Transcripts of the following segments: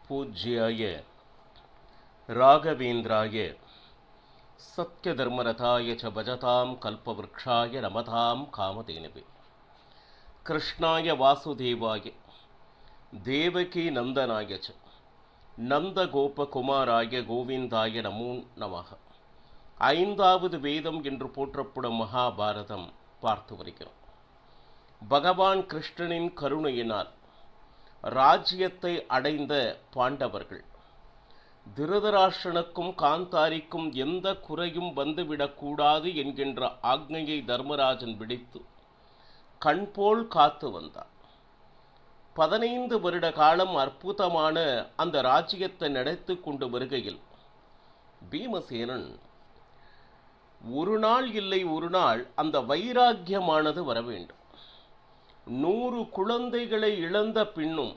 पूज्याय राघवेन्द्राय सत्यधर्मरथाय च भजतां कल्पवृक्षाय नमतां कामधेनवे कृष्णाय वासुदेवाय देवकी नंदनाय च नंदगोपकुमाराय गोविंदाय नमो नमः. ஐந்தாவது வேதம் என்று போற்றப்படும் மகாபாரதம் பார்த்து வருகிறோம். பகவான் கிருஷ்ணனின் கருணையினால் ராஜ்யத்தை அடைந்த பாண்டவர்கள் திருதராஷ்டிரனுக்கும் காந்தாரிக்கும் எந்த குறையும் வந்துவிடக்கூடாது என்கின்ற ஆக்ஞையை தர்மராஜன் விடுத்து கண்போல் காத்து வந்தார். 15 வருட காலம் அற்புதமான அந்த ராஜ்யத்தை நடத்தி கொண்டு வருகையில் பீமசேனன் ஒரு நாள் இல்லை ஒரு நாள் அந்த வைராக்கியமானது வர வேண்டும். 100 குழந்தைகளை இழந்த பின்னும்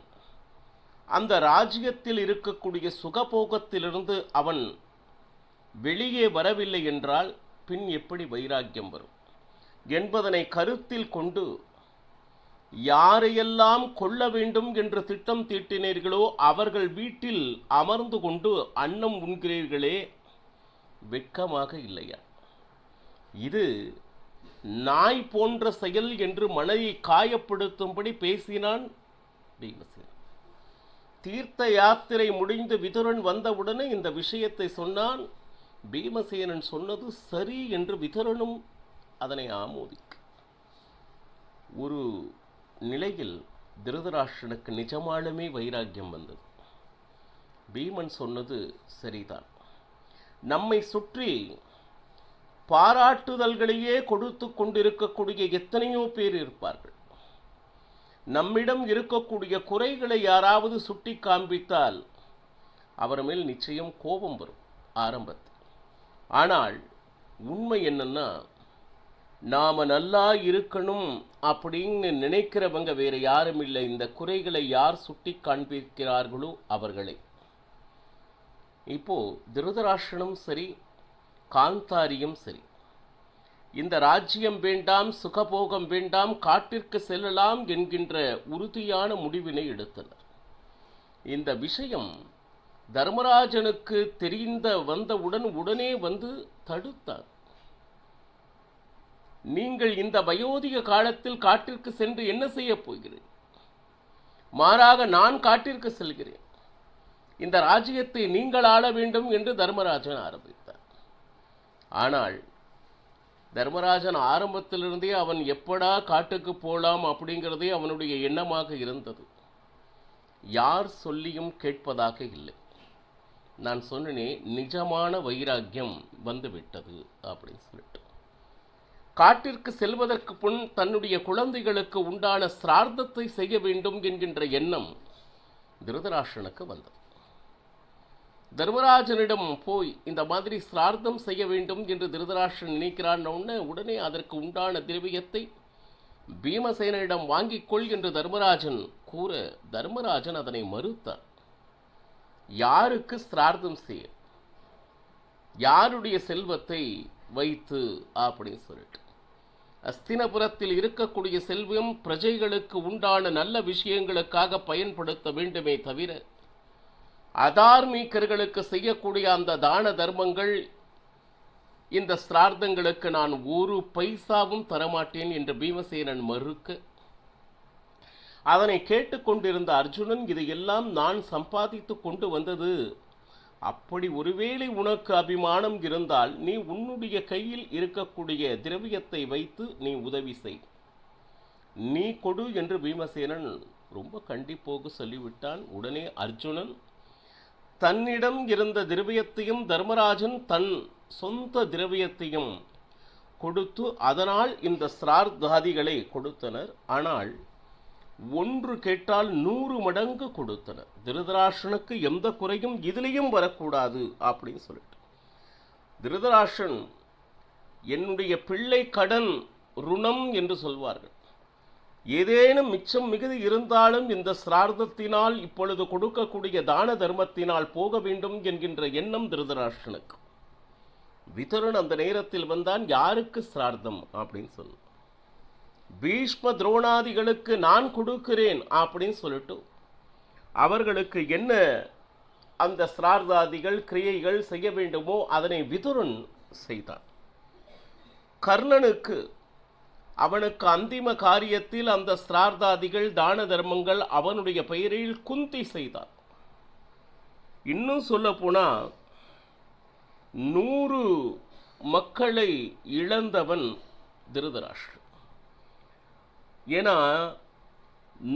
அந்த ராஜ்யத்தில் இருக்கக்கூடிய சுகபோகத்திலிருந்து அவன் வெளியே வரவில்லை என்றால் பின் எப்படி வைராக்கியம் வரும் என்பதனை கருத்தில் கொண்டு யாரையெல்லாம் கொல்ல வேண்டும் என்று திட்டம் தீட்டினீர்களோ அவர்கள் வீட்டில் அமர்ந்து கொண்டு அன்னம் உண்கிறீர்களே, வெட்கமாக இல்லையா? இது நாய் போன்ற செயல் என்று மனதை காயப்படுத்தும்படி பேசினான் பீமசேனன். தீர்த்த யாத்திரை முடிந்து விதுரன் வந்தவுடனே இந்த விஷயத்தை சொன்னான். பீமசேனன் சொன்னது சரி என்று விதுரனும் அதனை ஆமோதிக்க ஒரு நிலையில் திருதராஷ்டிரனுக்கு நிஜமாலுமே வைராக்கியம் வந்தது. பீமன் சொன்னது சரிதான். நம்மை சுற்றி பாராட்டுதல்களையே கொடுத்து கொண்டிருக்கக்கூடிய எத்தனையோ பேர் இருப்பார்கள். நம்மிடம் இருக்கக்கூடிய குறைகளை யாராவது சுட்டி காண்பித்தால் அவர் மேல் நிச்சயம் கோபம் வரும் ஆரம்பத்தில். ஆனால் உண்மை என்னன்னா, நாம நல்லா இருக்கணும் அப்படின்னு நினைக்கிறவங்க வேற யாரும் இல்லை. இந்த குறைகளை யார் சுட்டி காண்பிக்கிறார்களோ அவர்களை. இப்போ திருதராஷ்டிரனும் சரி காந்தாரியும் சரி இந்த ராஜ்யம் வேண்டாம், சுகபோகம் வேண்டாம், காட்டிற்கு செல்லலாம் என்கின்ற உறுதியான முடிவினை எடுத்தனர். இந்த விஷயம் தர்மராஜனுக்கு வந்தவுடன் உடனே வந்து தடுத்தார். நீங்கள் இந்த வயோதிக காலத்தில் காட்டிற்கு சென்று என்ன செய்ய போகிறேன்? மாறாக நான் காட்டிற்கு செல்கிறேன். இந்த ராஜ்யத்தை நீங்கள் ஆள வேண்டும் என்று தர்மராஜன் ஆரம்பித்தார். ஆனால் தர்மராஜன் ஆரம்பத்திலிருந்தே அவன் எப்படா காட்டுக்கு போலாம் அப்படிங்கிறதே அவனுடைய எண்ணமாக இருந்தது. யார் சொல்லியும் கேட்பதாக இல்லை. நான் சொன்னேனே, நிஜமான வைராக்கியம் வந்துவிட்டது அப்படின்னு சொல்லிட்டு காட்டிற்கு செல்வதற்கு முன் தன்னுடைய குழந்தைகளுக்கு உண்டான சிரார்த்தத்தை செய்ய வேண்டும் என்கின்ற எண்ணம் திருதராஷ்டிரனுக்கு வந்தது. தர்மராஜனிடம் போய் இந்த மாதிரி சிரார்த்தம் செய்ய வேண்டும் என்று திருதராஷ்டிரன் நினைக்கிறான். உடனே அதற்கு உண்டான திரவியத்தை பீமசேனனிடம் வாங்கிக் கொள் என்று தர்மராஜன் கூற தர்மராஜன் அதனை மறுத்தார். யாருக்கு சிரார்த்தம் செய்ய, யாருடைய செல்வத்தை வைத்து அப்படின்னு சொல்லிட்டு. அஸ்தினபுரத்தில் இருக்கக்கூடிய செல்வம் பிரஜைகளுக்கு உண்டான நல்ல விஷயங்களுக்காக பயன்படுத்த வேண்டுமே தவிர அதார்மீகர்களுக்கு செய்யக்கூடிய அந்த தான தர்மங்கள், இந்த சிரார்த்தங்களுக்கு நான் ஒரு பைசாவும் தரமாட்டேன் என்று பீமசேனன் மறுக்க, அதனை கேட்டுக்கொண்டிருந்த அர்ஜுனன், இதையெல்லாம் நான் சம்பாதித்து கொண்டு வந்தது, அப்படி ஒருவேளை உனக்கு அபிமானம் இருந்தால் நீ உன்னுடைய கையில் இருக்கக்கூடிய திரவியத்தை வைத்து நீ உதவி செய், நீ கொடு என்று பீமசேனன் ரொம்ப கண்டிப்போக சொல்லிவிட்டான். உடனே அர்ஜுனன் தன்னிடம் இருந்த திரவியத்தையும் தர்மராஜன் தன் சொந்த திரவியத்தையும் கொடுத்து அதனால் இந்த சிரார்த்தாதிகளை கொடுத்தனர். ஆனால் ஒன்று கேட்டால் 100 மடங்கு கொடுத்தனர். திருதராஷ்டிரனுக்கு எந்த குறையும் இதிலையும் வரக்கூடாது அப்படின்னு சொல்லிட்டு திருதராஷ்டிரன் என்னுடைய பிள்ளை கடன் ருணம் என்று சொல்வார்கள். ஏதேனும் மிச்சம் மிகுதி இருந்தாலும் இந்த சிரார்த்தத்தினால் இப்பொழுது கொடுக்கக்கூடிய தான தர்மத்தினால் போக வேண்டும் என்கின்ற எண்ணம் திருதராஷ்டிரனுக்கு. விதுரன் அந்த நேரத்தில் வந்தான். யாருக்கு சிரார்த்தம் அப்படின்னு சொன்ன, பீஷ்ம துரோணாதிகளுக்கு நான் கொடுக்கிறேன் அப்படின்னு சொல்லிட்டு அவர்களுக்கு என்ன அந்த சிரார்த்தாதிகள் கிரியைகள் செய்ய வேண்டுமோ அதனை விதுரன் செய்தான். கர்ணனுக்கு அவனுக்கு அந்திம காரியத்தில் அந்த சிரார்த்தாதிகள் தான தர்மங்கள் அவனுடைய பெயரில் குந்தி செய்தான். இன்னும் சொல்ல போனா 100 மக்களை இழந்தவன் திருதராஷ்டிரன். ஏன்னா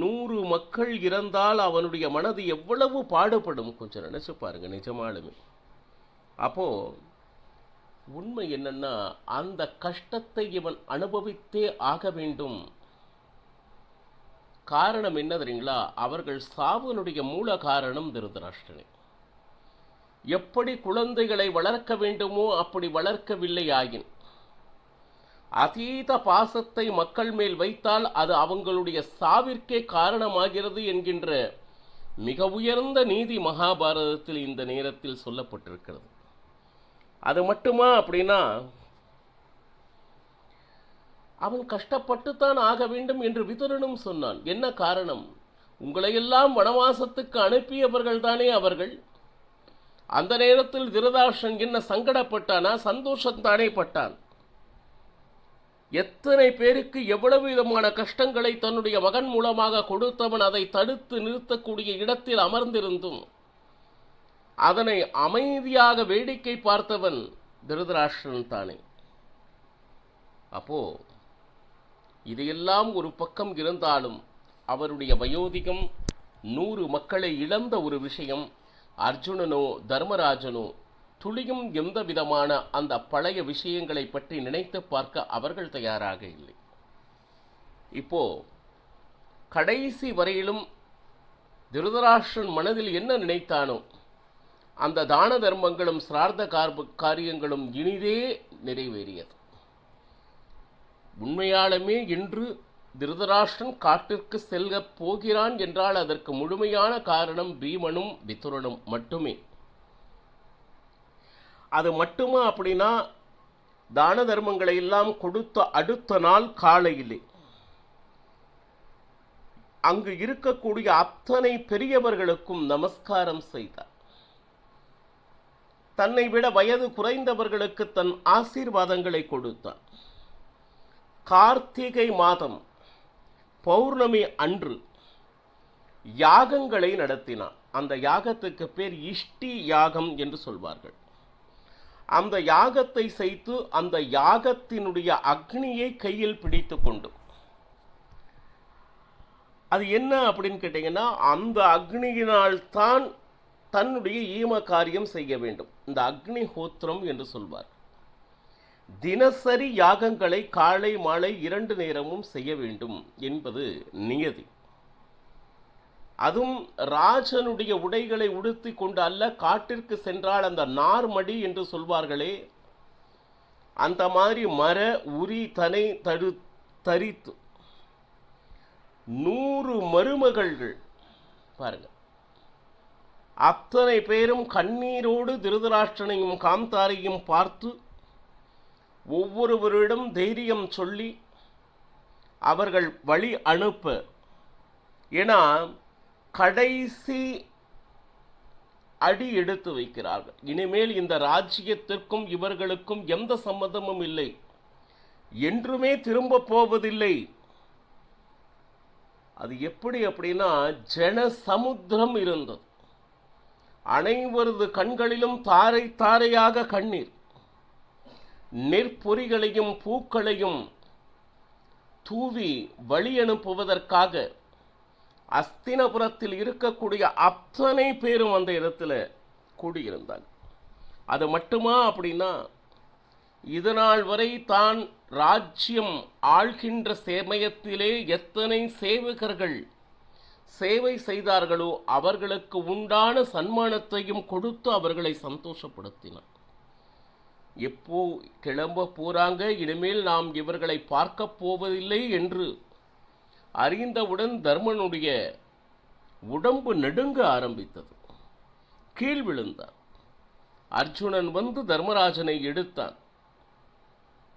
100 மக்கள் இறந்தால் அவனுடைய மனது எவ்வளவு பாடுபடும் கொஞ்சம் நினைச்சு பாருங்க. நிஜமாலுமே அப்போ உண்மை என்னன்னா அந்த கஷ்டத்தை இவன் அனுபவித்தே ஆக வேண்டும். காரணம் என்ன தெரியுங்களா? அவர்கள் சாவனுடைய மூல காரணம் திருதராஷ்டிரனே. எப்படி குழந்தைகளை வளர்க்க வேண்டுமோ அப்படி வளர்க்கவில்லை ஆயின் அதீத பாசத்தை மக்கள் மேல் வைத்தால் அது அவங்களுடைய சாவிற்கே காரணமாகிறது என்கின்ற மிக உயர்ந்த நீதி மகாபாரதத்தில் இந்த நேரத்தில் சொல்லப்பட்டிருக்கிறது. அது மட்டுமா அப்படின்னா அவன் கஷ்டப்பட்டுத்தான் ஆக வேண்டும் என்று விதுரனும் சொன்னான். என்ன காரணம்? உங்களையெல்லாம் வனவாசத்துக்கு அனுப்பியவர்கள் தானே அவர்கள். அந்த நேரத்தில் திருதராஷ்டிரன் என்ன சங்கடப்பட்டானா? சந்தோஷத்தானே பட்டான். எத்தனை பேருக்கு எவ்வளவு விதமான கஷ்டங்களை தன்னுடைய மகன் மூலமாக கொடுத்தவன் அதை தடுத்து நிறுத்தக்கூடிய இடத்தில் அமர்ந்திருந்தும் அதனை அமைதியாக வேடிக்கை பார்த்தவன் திருதராஷ்டிரன் தானே. அப்போ இதையெல்லாம் ஒரு பக்கம் இருந்தாலும் அவருடைய வயோதிகம் 100 மக்களை இழந்த ஒரு விஷயம் அர்ஜுனனோ தர்மராஜனோ துளியும் எந்த விதமான அந்த பழைய விஷயங்களை பற்றி நினைத்து பார்க்க அவர்கள் தயாராக இல்லை. இப்போ கடைசி வரையிலும் திருதராஷ்டிரன் மனதில் என்ன நினைத்தானோ அந்த தான தர்மங்களும் சிரார்த்த காரியங்களும் இனிதே நிறைவேறியது. உண்மையாலுமே இன்று திருதராஷ்டிரன் காட்டிற்கு செல்ல போகிறான் என்றால் அதற்கு முழுமையான காரணம் பீமனும் விதுரனும் மட்டுமே. அது மட்டுமா அப்படின்னா தான தர்மங்களை எல்லாம் கொடுத்த அடுத்த நாள் காலையிலே அங்கு இருக்கக்கூடிய அத்தனை பெரியவர்களுக்கும் நமஸ்காரம் செய்தார். தன்னை விட வயது குறைந்தவர்களுக்கு தன் ஆசீர்வாதங்களை கொடுத்தார். கார்த்திகை மாதம் பௌர்ணமி அன்று யாகங்களை நடத்தினார். அந்த யாகத்துக்கு பேர் இஷ்டி யாகம் என்று சொல்வார்கள். அந்த யாகத்தை செய்து அந்த யாகத்தினுடைய அக்னியை கையில் பிடித்து கொண்டு அது என்ன அப்படின்னு கேட்டீங்கன்னா அந்த அக்னியினால் தான் தன்னுடைய ஈம காரியம் செய்ய வேண்டும். இந்த அக்னி ஹோத்திரம் என்று சொல்வார். தினசரி யாகங்களை காலை மாலை 2 நேரமும் செய்ய வேண்டும் என்பது நியதி. அதுவும் ராஜனுடைய உடைகளை உடுத்தி கொண்டு அல்ல, காட்டிற்கு சென்றால் அந்த நார்மடி என்று சொல்வார்களே அந்த மாதிரி மர உரி தனை தரித்து 100 மருமகள்கள் பாருங்க. அத்தனை பேரும் கண்ணீரோடு திருதராஷ்டிரனையும் காந்தாரையும் பார்த்து ஒவ்வொருவரிடம் தைரியம் சொல்லி அவர்கள் வழி அனுப்ப. ஏன்னா கடைசி அடி எடுத்து வைக்கிறார்கள். இனிமேல் இந்த ராஜ்யத்திற்கும் இவர்களுக்கும் எந்த சம்மதமும் இல்லை, என்றுமே திரும்ப போவதில்லை. அது எப்படி அப்படின்னா ஜன சமுத்திரம் இருந்தது. அனைவரது கண்களிலும் தாரை தாரையாக கண்ணீர். நெற்பொறிகளையும் பூக்களையும் தூவி வழி அனுப்புவதற்காக அஸ்தினபுரத்தில் இருக்கக்கூடிய அத்தனை பேரும் அந்த இடத்துல கூடியிருந்தாங்க. அது மட்டுமா அப்படின்னா இதனால் வரை தான் ராஜ்யம் ஆள்கின்ற சமயத்திலே எத்தனை சேவகர்கள் சேவை செய்தார்களோ அவர்களுக்கு உண்டான சன்மானத்தையும் கொடுத்து அவர்களை சந்தோஷப்படுத்தினார். எப்போ கிளம்ப போறாங்க, இனிமேல் நாம் இவர்களை பார்க்க போவதில்லை என்று அறிந்தவுடன் தர்மனுடைய உடம்பு நடுங்க ஆரம்பித்தது. கீழ் விழுந்தார். அர்ஜுனன் வந்து தர்மராஜனை எடுத்தான்.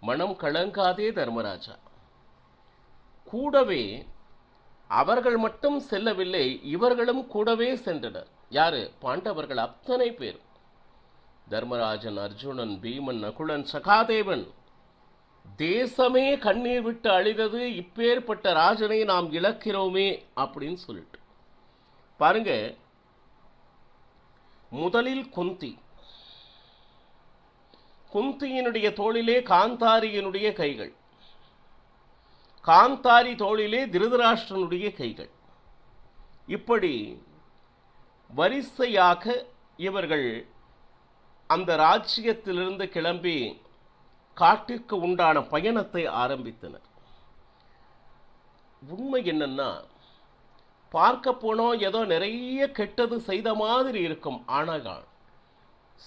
மனம் கலங்காதே தர்மராஜா. கூடவே அவர்கள் மட்டும் செல்லவில்லை, இவர்களும் கூடவே சென்றனர். யாரு? பாண்டவர்கள் அத்தனை பேர். தர்மராஜன், அர்ஜுனன், பீமன், நகுலன், சகாதேவன். தேசமே கண்ணீர் விட்டு அழிதது, இப்பேற்பட்ட ராஜனை நாம் இழக்கிறோமே அப்படின்னு சொல்லிட்டு. பாருங்க, முதலில் குந்தியினுடைய தோளிலே காந்தாரியினுடைய கைகள், காந்தாரி தோளிலே திருதராஷ்டிரனுடைய கைகள். இப்படி வரிசையாக இவர்கள் அந்த ராஜ்யத்திலிருந்து கிளம்பி காட்டிற்கு உண்டான பயணத்தை ஆரம்பித்தனர். உண்மை என்னன்னா, பார்க்க போனோம் ஏதோ நிறைய கெட்டது செய்த மாதிரி இருக்கும். ஆனால்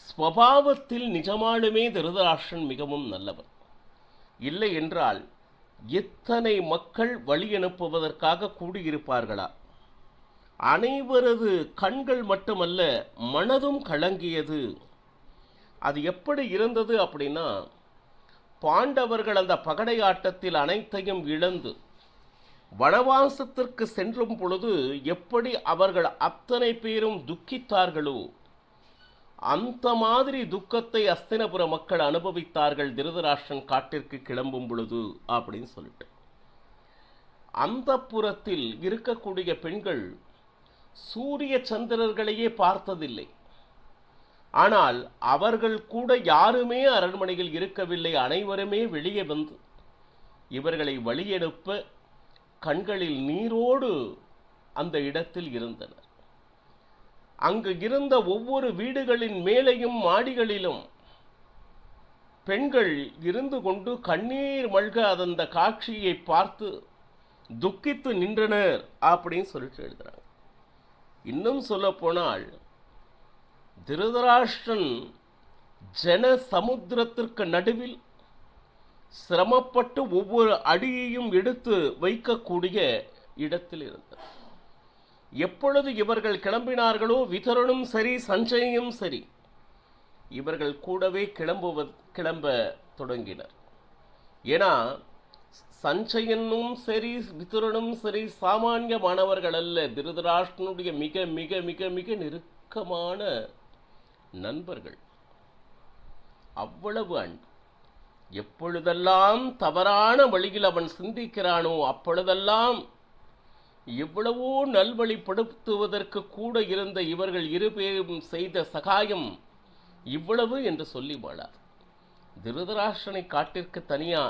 ஸ்வபாவத்தில் நிஜமாலுமே திருதராஷ்டிரன் மிகவும் நல்லவன். இல்லை என்றால் எத்தனை மக்கள் வழி அனுப்புவதற்காக கூடியிருப்பார்களா? அனைவரது கண்கள் மட்டுமல்ல, மனதும் கலங்கியது. அது எப்படி இருந்தது அப்படின்னா, பாண்டவர்கள் அந்த பகடையாட்டத்தில் அனைத்தையும் இழந்து வனவாசத்திற்கு சென்றும் பொழுது எப்படி அவர்கள் அத்தனை பேரும் துக்கித்தார்களோ, அந்த மாதிரி துக்கத்தை அஸ்தினபுர மக்கள் அனுபவித்தார்கள் திருதராஷ்டிரன் காட்டிற்கு கிளம்பும் பொழுது அப்படின்னு சொல்லிட்டு. அந்த புறத்தில் இருக்கக்கூடிய பெண்கள் சூரிய சந்திரர்களையே பார்த்ததில்லை. ஆனால் அவர்கள் கூட யாருமே அரண்மனையில் இருக்கவில்லை. அனைவருமே வெளியே வந்து இவர்களை வழியெடுப்ப கண்களில் நீரோடு அந்த இடத்தில் இருந்தனர். அங்கு இருந்த ஒவ்வொரு வீடுகளின் மேலையும் மாடிகளிலும் பெண்கள் இருந்து கொண்டு கண்ணீர் மல்க அந்த காட்சியை பார்த்து துக்கித்து நின்றனர் அப்படின்னு சொல்லிட்டு எழுதுறாங்க. இன்னும் சொல்ல போனால், திருதராஷ்டிரன் ஜன சமுத்திரத்திற்கு நடுவில் சிரமப்பட்டு ஒவ்வொரு அடியையும் எடுத்து வைக்கக்கூடிய இடத்தில் இருந்தார். எப்பொழுது இவர்கள் கிளம்பினார்களோ, விதுரனும் சரி சஞ்சயும் சரி இவர்கள் கூடவே கிளம்ப தொடங்கினர். ஏன்னா சஞ்சயனும் சரி விதுரனும் சரி சாமானியமானவர்கள் அல்ல. திருதராஷ்டிரனுடைய மிக மிக மிக மிக நெருக்கமான நண்பர்கள். அவ்வளவு அன்பு. எப்பொழுதெல்லாம் தவறான வழியில் அவன் சிந்திக்கிறானோ அப்பொழுதெல்லாம் எவ்வளவோ நல்வழிப்படுத்துவதற்கு கூட இருந்த இவர்கள் இருபேரும் செய்த சகாயம் இவ்வளவு என்று சொல்லி வாழார். திருதராஷ்டிரனை காட்டிற்கு தனியா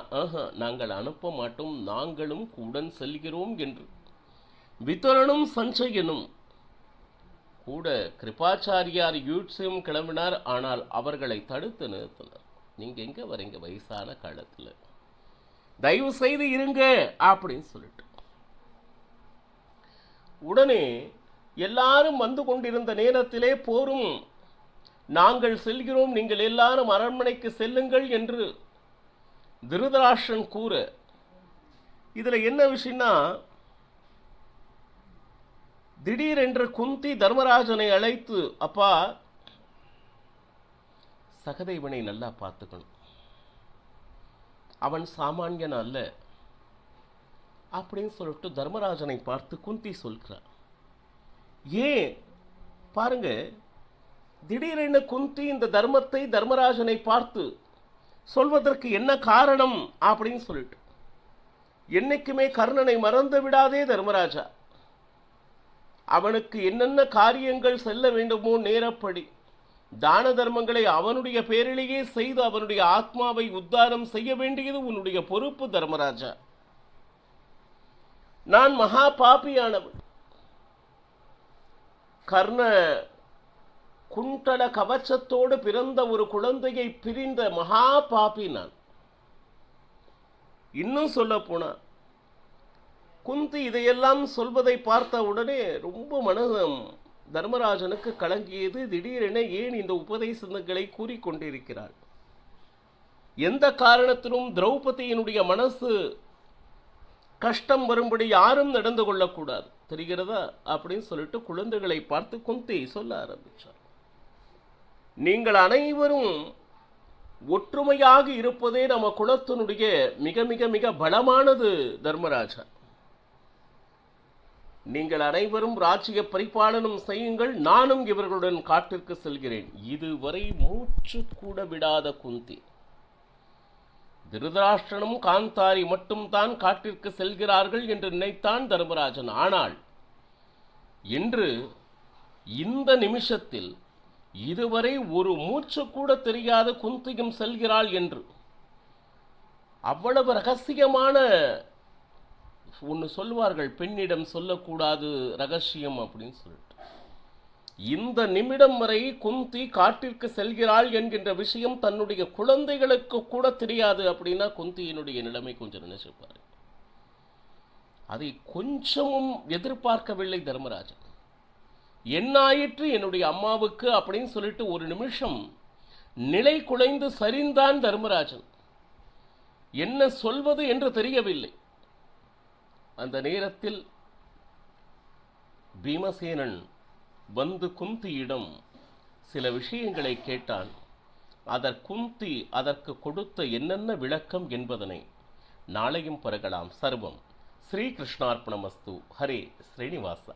நாங்கள் அனுப்ப மாட்டோம், நாங்களும் கூட செல்கிறோம் என்று விதுரனும் சஞ்சயனும் கூட கிருபாச்சாரியார் யூட்ஸையும் கிளம்பினார். ஆனால் அவர்களை தடுத்து நிறுத்தினர். நீங்க எங்க வரீங்க வயசான காலத்துல, தயவு செய்து இருங்க அப்படின்னு சொல்லிட்டு. உடனே எல்லாரும் வந்து கொண்டிருந்த நேரத்திலே போரும், நாங்கள் செல்கிறோம், நீங்கள் எல்லாரும் அரண்மனைக்கு செல்லுங்கள் என்று திருதராஷ்டிரன் கூற, இதுல என்ன விஷயம்னா, திடீரென்று குந்தி தர்மராஜனை அழைத்து, அப்பா சகதேவனை நல்லா பார்த்துக்கணும், அவன் சாமானியன் அல்ல அப்படின்னு சொல்லிட்டு தர்மராஜனை பார்த்து குந்தி சொல்கிறார். ஏன் பாருங்க, திடீரென குந்தி இந்த தர்மத்தை தர்மராஜனை பார்த்து சொல்வதற்கு என்ன காரணம் அப்படின்னு சொல்லிட்டு. என்னைக்குமே கர்ணனை மறந்து விடாதே தர்மராஜா, அவனுக்கு என்னென்ன காரியங்கள் செல்ல வேண்டுமோ நேரப்படி தான தர்மங்களை அவனுடைய பேரிலேயே செய்து அவனுடைய ஆத்மாவை உத்தாரம் செய்ய வேண்டியது உன்னுடைய பொறுப்பு தர்மராஜா. நான் மகா பாபியானவன். கர்ண குண்டல கவச்சத்தோடு பிறந்த ஒரு குழந்தையை பிரிந்த மகா பாபி நான். இன்னும் சொல்ல போனா, குந்தி இதையெல்லாம் சொல்வதை பார்த்த உடனே ரொம்ப மனதம் தர்மராஜனுக்கு கலங்கியது. திடீரென ஏன் இந்த உபதேசங்களை கூறிக்கொண்டிருக்கிறாள்? எந்த காரணத்திலும் திரௌபதியினுடைய மனசு கஷ்டம் வரும்படி யாரும் நடந்து கொள்ளக்கூடாது, தெரிகிறதா அப்படின்னு சொல்லிட்டு குழந்தைகளை பார்த்து குந்தி சொல்ல ஆரம்பிச்சார். நீங்கள் அனைவரும் ஒற்றுமையாக இருப்பதே நம்ம குலத்தினுடைய மிக மிக மிக பலமானது தர்மராஜா. நீங்கள் அனைவரும் ராஜ்ய பரிபாலனம் செய்யுங்கள், நானும் இவர்களுடன் காட்டிற்கு செல்கிறேன். இதுவரை மூச்சு கூட விடாத குந்தி. திருதராஷ்டிரனும் காந்தாரி மட்டும் தான் காட்டிற்கு செல்கிறார்கள் என்று நினைத்தான் தர்மராஜன். ஆனால் இன்று இந்த நிமிஷத்தில் இதுவரை ஒரு மூச்சு கூட தெரியாத குந்தியும் செல்கிறாள் என்று அவ்வளவு ரகசியமான ஒன்று சொல்வார்கள், பெண்ணிடம் சொல்லக்கூடாது ரகசியம் அப்படின்னு சொல்லிட்டு. இந்த நிமிடம் வரை குந்தி காட்டிற்கு செல்கிறாள் என்கின்ற விஷயம் தன்னுடைய குழந்தைகளுக்கு கூட தெரியாது. அப்படின்னா குந்தியினுடைய நிலைமை கொஞ்சம் நினைச்சுப்பாரு. அதை கொஞ்சமும் எதிர்பார்க்கவில்லை தர்மராஜன். என்னாயிற்று என்னுடைய அம்மாவுக்கு அப்படின்னு சொல்லிட்டு ஒரு நிமிஷம் நிலை குலைந்து சரிந்தான் தர்மராஜன். என்ன சொல்வது என்று தெரியவில்லை. அந்த நேரத்தில் பீமசேனன் வந்து குந்தியிடம் சில விஷயங்களை கேட்டான். குந்தி அதற்கு கொடுத்த என்னென்ன விளக்கம் என்பதனை நாளையும் பருகலாம். சர்வம் ஸ்ரீகிருஷ்ணார்ப்பணமஸ்து. ஹரே ஸ்ரீனிவாசா.